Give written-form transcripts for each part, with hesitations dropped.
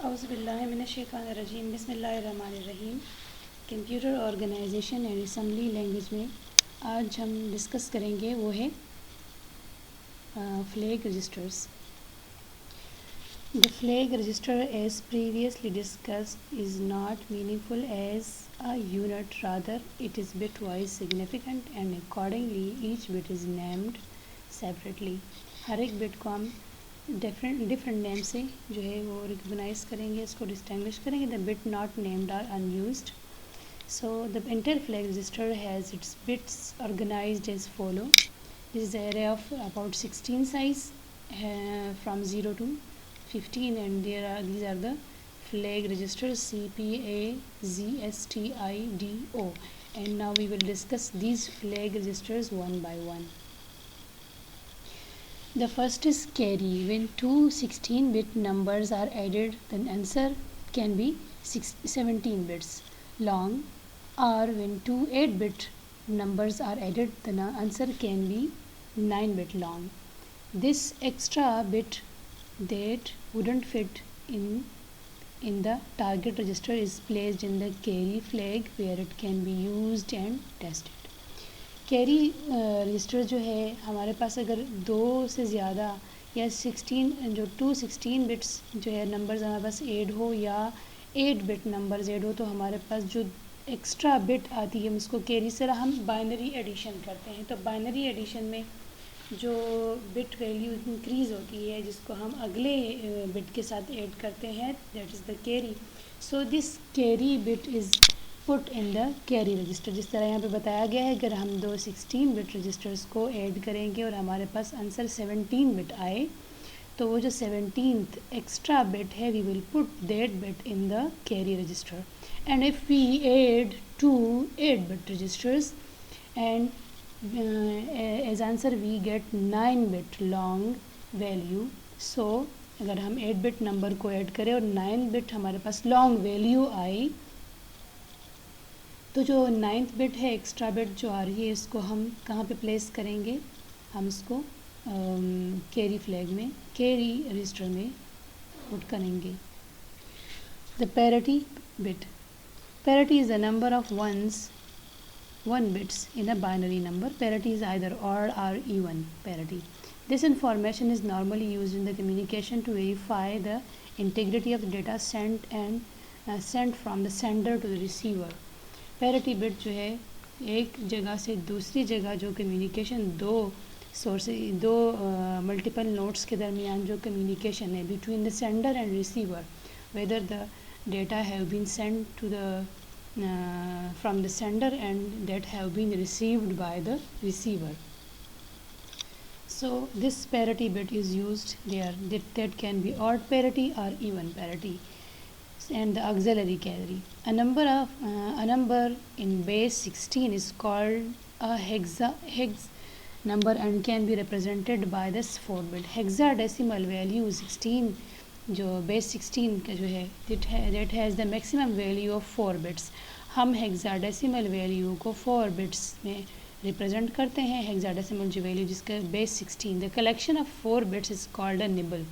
औज़ुबिल्लाहिमिनश्शैतानिर्रजीम बिस्मिल्लाहिर्रहमानिर्रहीम। Computer organization and assembly language में आज हम डिस्कस करेंगे वो है flag registers. The flag register, as previously discussed, is not meaningful as a unit, rather it is bitwise significant and accordingly each bit is named separately. हर एक bit को हम different name से जो है वो रिकॉग्नाइज करेंगे, इसको डिस्टिंग्विश करेंगे. The bit not named are unused. So the entire flag register has its bits organized as follow. This is an array of about 16 size from 0 to 15, and these are the flag registers CPAZSTIDO, and now we will discuss these flag registers one by one. The first is carry. When two 16-bit numbers are added, the answer can be 17 bits long, or when two 8-bit numbers are added, the answer can be 9-bit long. This extra bit that wouldn't fit in the target register is placed in the carry flag, where it can be used and tested. Carry register जो है हमारे पास अगर दो से ज़्यादा या 16 bits जो है नंबर्स हमारे पास ऐड हो, या 8 बिट नंबर्स ऐड हो, तो हमारे पास जो एक्स्ट्रा बिट आती है उसको कैरी से हम बाइनरी एडिशन करते हैं. तो बाइनरी एडिशन में जो बिट वैल्यू इंक्रीज़ होती है जिसको हम अगले बिट के साथ ऐड करते हैं, that is the carry. So this carry bit is put in the carry register. जिस तरह यहाँ पे बताया गया है, अगर हम दो 16 बिट रजिस्टर्स को ऐड करेंगे और हमारे पास आंसर 17 बिट आए, तो वो जो 17th एक्स्ट्रा बिट है, we will put that bit in the carry register. And if we add two 8 bit registers and as answer we get 9 bit long value. So अगर हम 8 बिट नंबर को add करें और 9 bit हमारे पास long value आई, तो जो 9th bit है extra bit जो आ रही है, इसको हम कहाँ पे प्लेस करेंगे? हम इसको कैरी फ्लैग में, कैरी रजिस्टर में पुट करेंगे. The parity bit. Parity is the number of one bits in a binary number. Parity is either odd or even parity. This information is normally used in the communication to verify the integrity of the data sent from the sender to the receiver. Parity bit जो है एक जगह से दूसरी जगह जो communication दो multiple nodes के दरमियान जो कम्युनिकेशन है between the sender and receiver, whether the data have been send to the from the sender and that have been received by the receiver. So this parity bit is used there. That can be odd parity or even parity. And the auxiliary carry. A number in base 16 is called a hex number and can be represented by this 4 bit. Hexadecimal value 16 जो base 16 का जो है that has the maximum value of 4 bits. हम hexadecimal value को 4 bits में represent करते हैं. Hexadecimal जो वैल्यू जिसका base 16. The collection of 4 bits is called a nibble.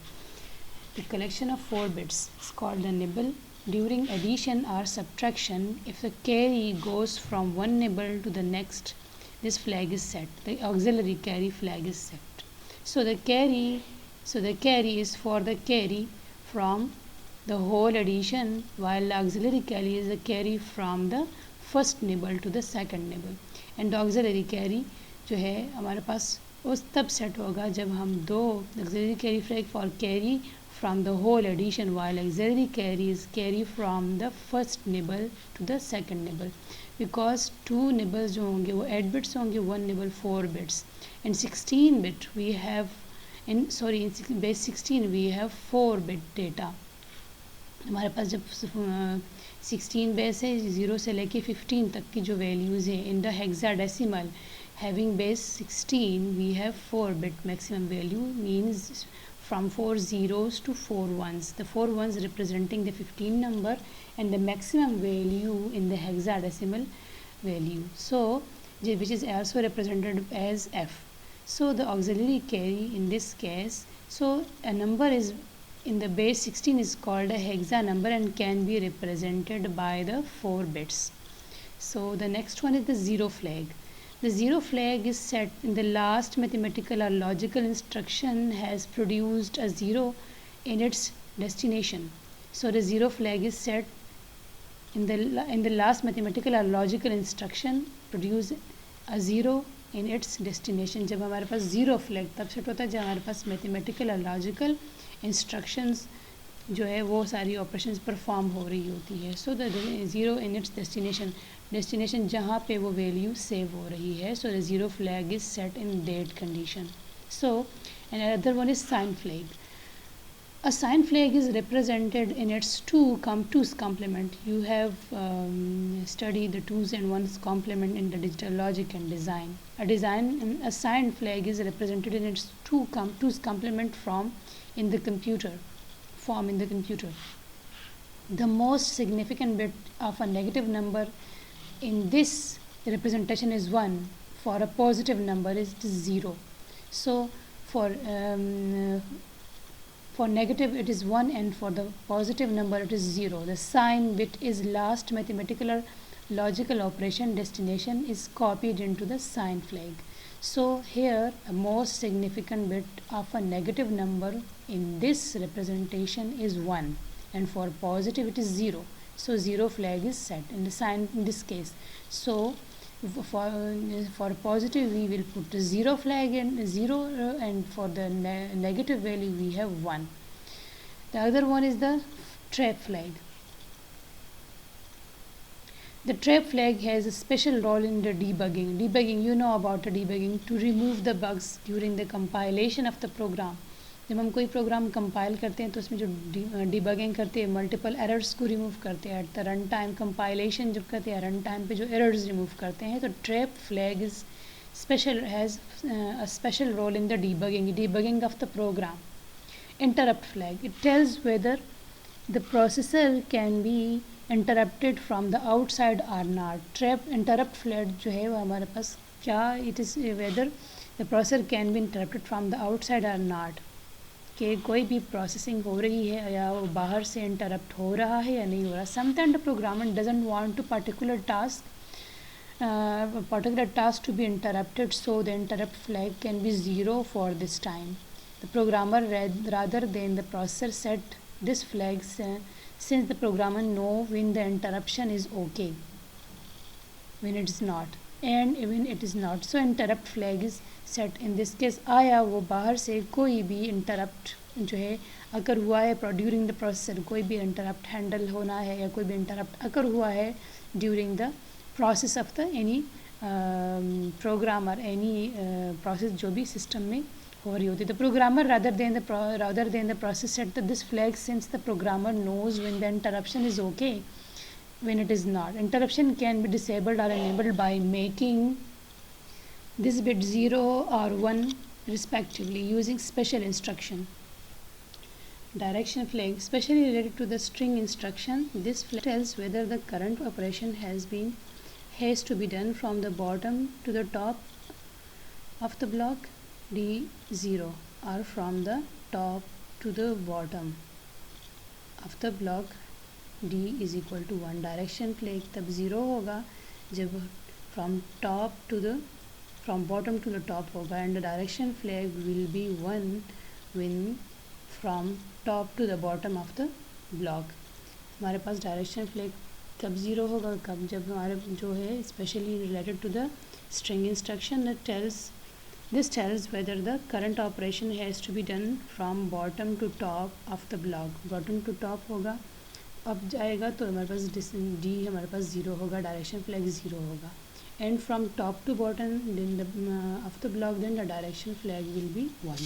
The collection of 4 bits is called a nibble. During addition or subtraction, if the carry goes from one nibble to the next, this flag is set. The auxiliary carry flag is set. So the carry is for the carry from the whole addition, while the auxiliary carry is the carry from the first nibble to the second nibble. And the auxiliary carry जो है हमारे पास उस तब set होगा जब हम दो auxiliary carry flag for carry from the whole addition, while auxiliary carry is carry from the first nibble to the second nibble, because two nibbles जो होंगे वो 8 bits होंगे, one nibble 4 bits. And 16 bit we have in base 16 we have 4 bit data. हमारे पास जब 16 base है 0 से लेके 15 तक की जो वैल्यूज़ हैं in the hexadecimal having base 16 we have 4 bit maximum value, means from 4 zeros to 4 ones. The 4 ones representing the 15 number and the maximum value in the hexadecimal value. So which is also represented as F. So the auxiliary carry in this case, so a number is in the base 16 is called a hexa number and can be represented by the 4 bits. So the next one is the zero flag. The zero flag is set in the last mathematical or logical instruction has produced a zero in its destination. So the zero flag is set in the last mathematical or logical instruction produce a zero in its destination. जब हमारे पास zero flag तब set होता है जब हमारे पास mathematical और logical instructions जो है वो सारी ऑपरेशंस परफॉर्म हो रही होती है. So the zero in its destination जहाँ पे वो वैल्यू सेव हो रही है. So the zero flag is set in that condition. So and other one is sine flag. A sign flag is represented in its twos complement. You have studied the twos and ones complement in the digital logic and design. A sign flag is represented in its twos complement form in the computer. The most significant bit of a negative number in this representation is 1. For a positive number is 0. So for negative it is 1 and for the positive number it is 0. The sign bit is last mathematical or logical operation destination is copied into the sign flag. So here a most significant bit of a negative number in this representation is 1 and for positive it is 0. So 0 flag is set in the sign in this case. So for positive we will put the 0 flag and 0 and for the negative value we have 1. The other one is the trap flag. The trap flag has a special role in the debugging. You know about the debugging, to remove the bugs during the compilation of the program. जब हम कोई program compile करते हैं तो उसमें जो debugging करते हैं मल्टीपल एरर्स को रिमूव करते हैं. At the run time compilation जब करते हैं रन टाइम पे जो एरर्स रिमूव करते हैं तो trap flag is has a special role in the debugging of the program. Interrupt flag, it tells whether the processor can be interrupted from the outside or not. Trap interrupt flag जो है वो हमारे पास क्या it is whether the processor can be interrupted from the outside or not, कि कोई भी processing हो रही है या वो बाहर से इंटरप्ट हो रहा है या नहीं हो रहा. Sometime the programmer doesn't want to particular task to be interrupted, so the interrupt flag can be 0 for this time. The programmer rather than the processor set this flag since the programmer know when the interruption is okay, when it is not, and when it is not. So interrupt flag is set in this case. आया वो बाहर से कोई भी interrupt जो है अगर हुआ है ड्यूरिंग द प्रोसेसर, कोई भी इंटरप्ट हैंडल होना है या कोई भी इंटरप्ट अगर हुआ है during the process of the any program और एनी प्रोसेस जो भी सिस्टम में हो रही होती है. The programmer rather than the process set this flag since the programmer knows when the interruption is okay, when it is not. Interruption can be disabled or enabled by making this bit 0 or 1 respectively using special instruction. Direction flag, especially related to the string instruction. This flag tells whether the current operation has to be done from the bottom to the top of the block D0 or from the top to the bottom of the block D is equal to 1. Direction flag तब 0 होगा जब from bottom to the top होगा, and the direction flag will be 1 when from top to the bottom of the block. हमारे पास direction flag कब 0 होगा, कब जब हमारे जो है specially related to the string instruction this tells whether the current operation has to be done from bottom to top of the block. bottom to top होगा अब जाएगा तो हमारे पास D हमारे पास 0 होगा, डायरेक्शन फ्लैग 0 होगा, and from top to bottom then of the block then the direction flag will be 1.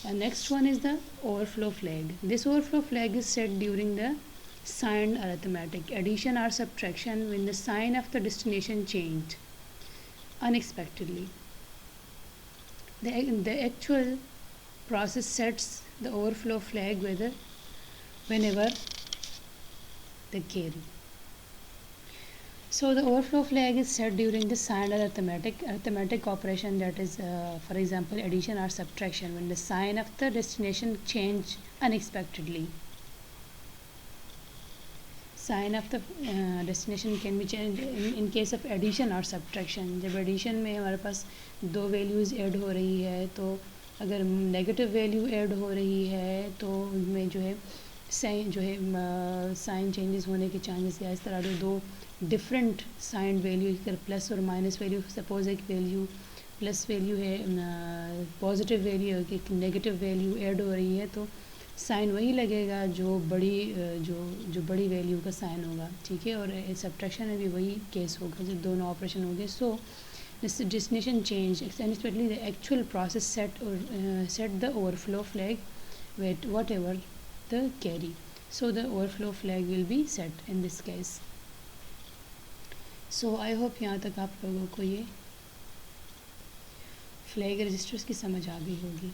And next one is the overflow flag. This overflow flag is set during the signed arithmetic, addition or subtraction, when the sign of the destination changed unexpectedly. The actual process sets the overflow flag whenever the carry. So the overflow flag is set during the signed arithmetic operation, that is for example addition or subtraction, when the sign of the destination change unexpectedly. Sign of the destination can be change in case of addition और subtraction. जब addition में हमारे पास दो values add हो रही है, तो अगर नेगेटिव वैल्यू ऐड हो रही है तो उनमें जो है साइन चेंजेस होने के चांसेस या इस तरह दो डिफरेंट साइन वैल्यू, अगर प्लस और माइनस वैल्यू, सपोज एक वैल्यू प्लस वैल्यू है, पॉजिटिव वैल्यू है कि नेगेटिव वैल्यू ऐड हो रही है, तो साइन वही लगेगा जो बड़ी वैल्यू का साइन होगा. ठीक है, और सब्ट्रैक्शन में भी वही केस होगा जब दोनों ऑपरेशन होंगे. सो destination change unexpectedly, the actual process set the overflow flag with whatever the carry. So the overflow flag will be set in this case. So I hope यहाँ तक आप लोगों को ये फ्लैग रजिस्टर्स की समझ आ गई होगी.